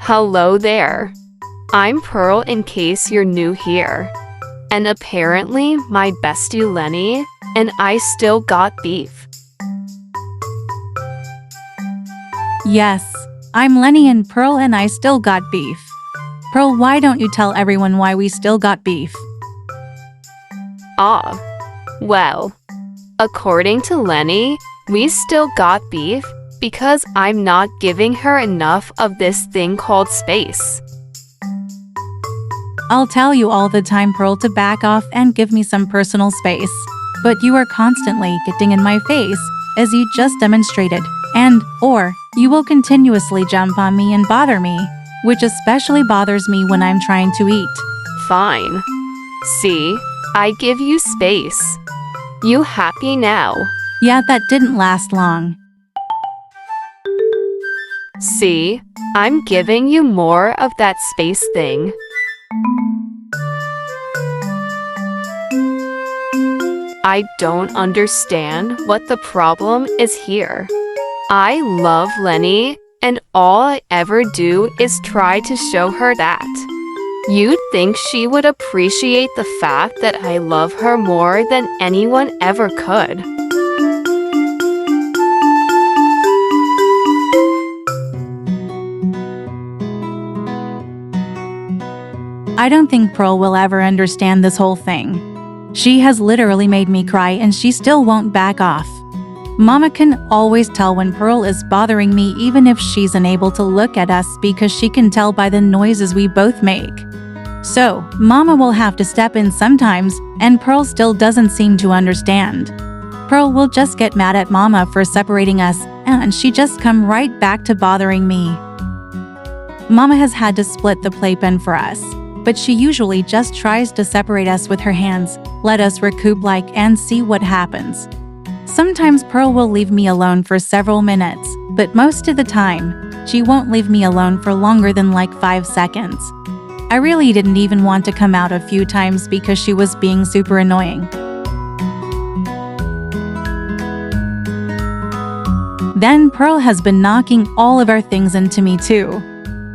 Hello there. I'm Pearl in case you're new here. And apparently my bestie Lenny and I still got beef. Yes, I'm Lenny and Pearl and I still got beef. Pearl, why don't you tell everyone why we still got beef? Well, according to Lenny, we still got beef because I'm not giving her enough of this thing called space. I'll tell you all the time, Pearl, to back off and give me some personal space. But you are constantly getting in my face, as you just demonstrated, or you will continuously jump on me and bother me, which especially bothers me when I'm trying to eat. Fine. See, I give you space. You happy now? Yeah, that didn't last long. See, I'm giving you more of that space thing. I don't understand what the problem is here. I love Lenny, and all I ever do is try to show her that. You'd think she would appreciate the fact that I love her more than anyone ever could. I don't think Pearl will ever understand this whole thing. She has literally made me cry and she still won't back off. Mama can always tell when Pearl is bothering me even if she's unable to look at us because she can tell by the noises we both make. So, Mama will have to step in sometimes, and Pearl still doesn't seem to understand. Pearl will just get mad at Mama for separating us, and she just come right back to bothering me. Mama has had to split the playpen for us, but she usually just tries to separate us with her hands, let us recoup and see what happens. Sometimes Pearl will leave me alone for several minutes, but most of the time, she won't leave me alone for longer than 5 seconds. I really didn't even want to come out a few times because she was being super annoying. Then Pearl has been knocking all of our things into me too.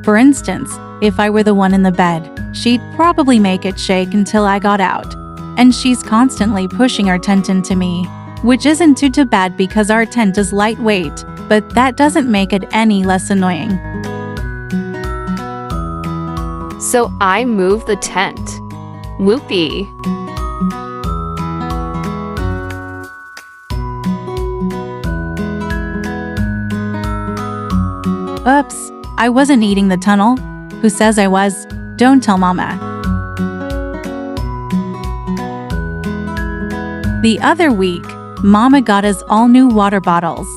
For instance, if I were the one in the bed, she'd probably make it shake until I got out. And she's constantly pushing our tent into me, which isn't too bad because our tent is lightweight, but that doesn't make it any less annoying. So I move the tent. Whoopee. Oops, I wasn't eating the tunnel. Who says I was? Don't tell Mama. The other week, Mama got us all new water bottles.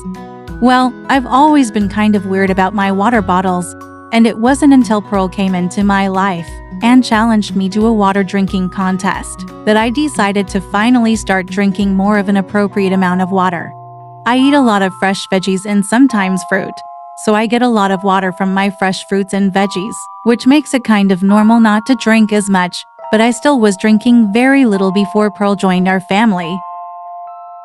Well, I've always been kind of weird about my water bottles, and it wasn't until Pearl came into my life and challenged me to a water drinking contest that I decided to finally start drinking more of an appropriate amount of water. I eat a lot of fresh veggies and sometimes fruit, so I get a lot of water from my fresh fruits and veggies, which makes it kind of normal not to drink as much, but I still was drinking very little before Pearl joined our family.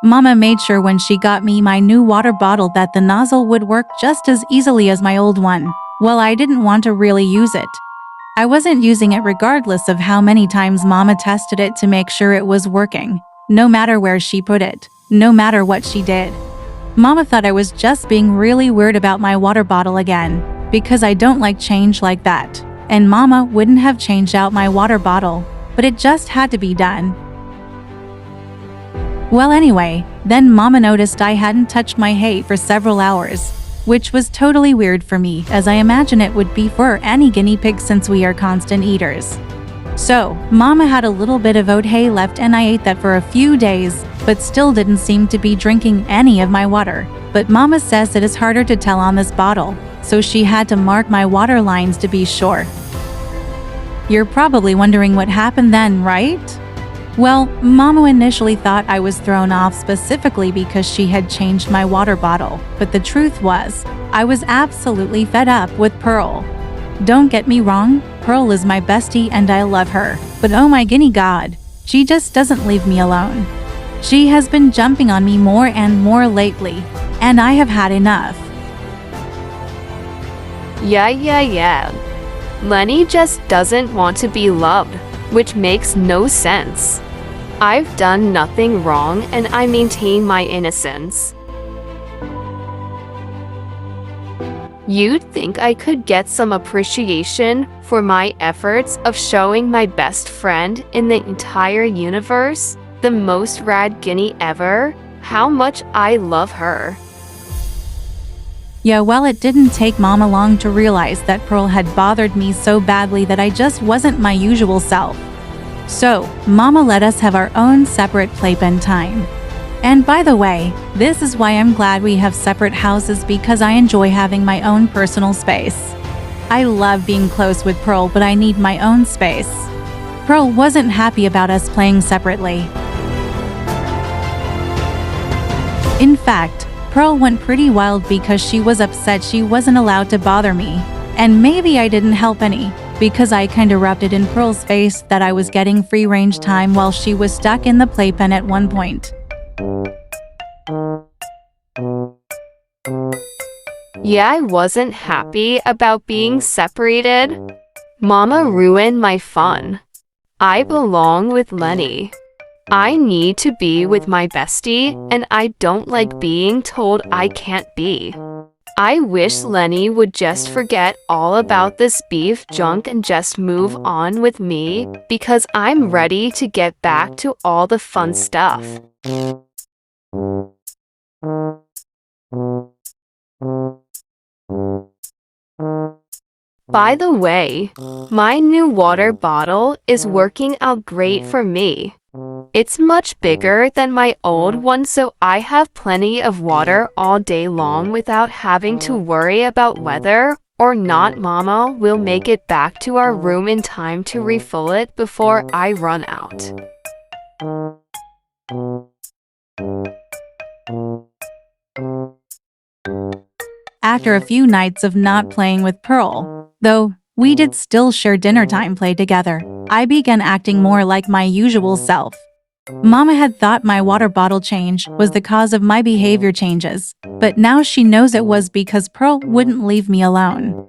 Mama made sure when she got me my new water bottle that the nozzle would work just as easily as my old one. Well, I didn't want to really use it. I wasn't using it regardless of how many times Mama tested it to make sure it was working, no matter where she put it, no matter what she did. Mama thought I was just being really weird about my water bottle again, because I don't like change like that, and Mama wouldn't have changed out my water bottle, but it just had to be done. Well, anyway, then Mama noticed I hadn't touched my hay for several hours, which was totally weird for me, as I imagine it would be for any guinea pig since we are constant eaters. So, Mama had a little bit of oat hay left and I ate that for a few days, but still didn't seem to be drinking any of my water. But Mama says it is harder to tell on this bottle, so she had to mark my water lines to be sure. You're probably wondering what happened then, right? Well, Mama initially thought I was thrown off specifically because she had changed my water bottle, but the truth was, I was absolutely fed up with Pearl. Don't get me wrong, Pearl is my bestie and I love her, but oh my guinea god, she just doesn't leave me alone. She has been jumping on me more and more lately, and I have had enough. Yeah. Lenny just doesn't want to be loved, which makes no sense. I've done nothing wrong and I maintain my innocence. You'd think I could get some appreciation for my efforts of showing my best friend in the entire universe, the most rad guinea ever, how much I love her. Yeah, well, it didn't take Mama long to realize that Pearl had bothered me so badly that I just wasn't my usual self. So, Mama let us have our own separate playpen time. And by the way, this is why I'm glad we have separate houses, because I enjoy having my own personal space. I love being close with Pearl, but I need my own space. Pearl wasn't happy about us playing separately. In fact, Pearl went pretty wild because she was upset she wasn't allowed to bother me. And maybe I didn't help any, because I kinda rubbed it in Pearl's face that I was getting free range time while she was stuck in the playpen at one point. Yeah, I wasn't happy about being separated. Mama ruined my fun. I belong with Lenny. I need to be with my bestie, and I don't like being told I can't be. I wish Lenny would just forget all about this beef junk and just move on with me, because I'm ready to get back to all the fun stuff. By the way, my new water bottle is working out great for me. It's much bigger than my old one, so I have plenty of water all day long without having to worry about whether or not Mama will make it back to our room in time to refill it before I run out. After a few nights of not playing with Pearl, though we did still share dinner time play together, I began acting more like my usual self. Mama had thought my water bottle change was the cause of my behavior changes, but now she knows it was because Pearl wouldn't leave me alone.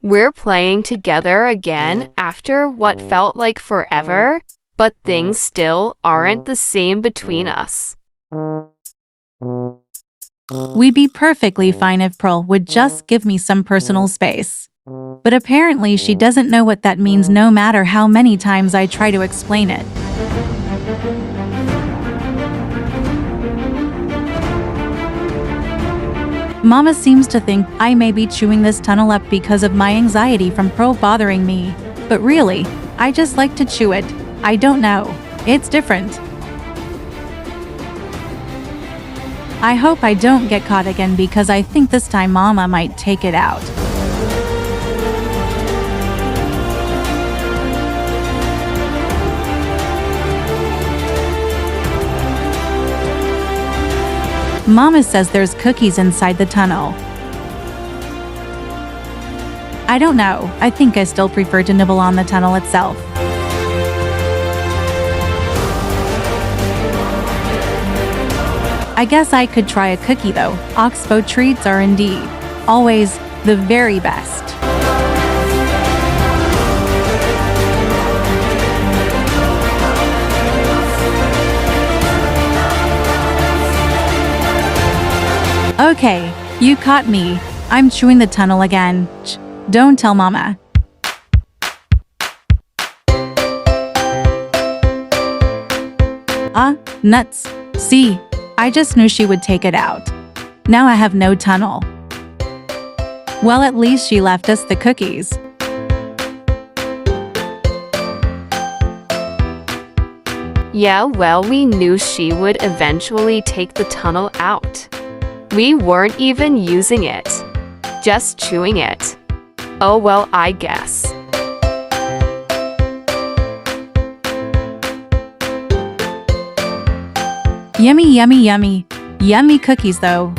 We're playing together again after what felt like forever, but things still aren't the same between us. We'd be perfectly fine if Pearl would just give me some personal space. But apparently she doesn't know what that means, no matter how many times I try to explain it. Mama seems to think I may be chewing this tunnel up because of my anxiety from Pearl bothering me. But really, I just like to chew it. I don't know. It's different. I hope I don't get caught again, because I think this time Mama might take it out. Mama says there's cookies inside the tunnel. I don't know, I think I still prefer to nibble on the tunnel itself. I guess I could try a cookie though. Oxbow treats are indeed always the very best. Okay, you caught me. I'm chewing the tunnel again. Don't tell Mama. Nuts. See, I just knew she would take it out. Now I have no tunnel. Well, at least she left us the cookies. Yeah, well, we knew she would eventually take the tunnel out. We weren't even using it, just chewing it. Oh well, I guess. Yummy, yummy, yummy. Yummy cookies though.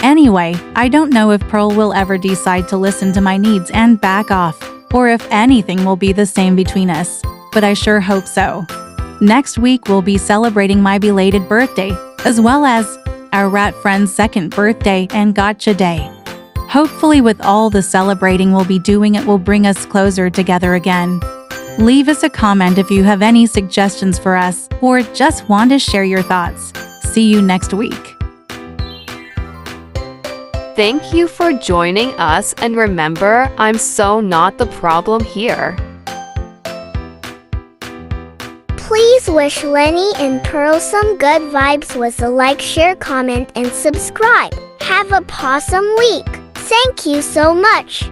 Anyway, I don't know if Pearl will ever decide to listen to my needs and back off, or if anything will be the same between us, but I sure hope so. Next week, we'll be celebrating my belated birthday, as well as our rat friend's second birthday and gotcha day. Hopefully, with all the celebrating we'll be doing, it will bring us closer together again. Leave us a comment if you have any suggestions for us or just want to share your thoughts. See you next week. Thank you for joining us, and remember, I'm so not the problem here. Please wish Lenny and Pearl some good vibes with a like, share, comment, and subscribe. Have a possum week. Thank you so much.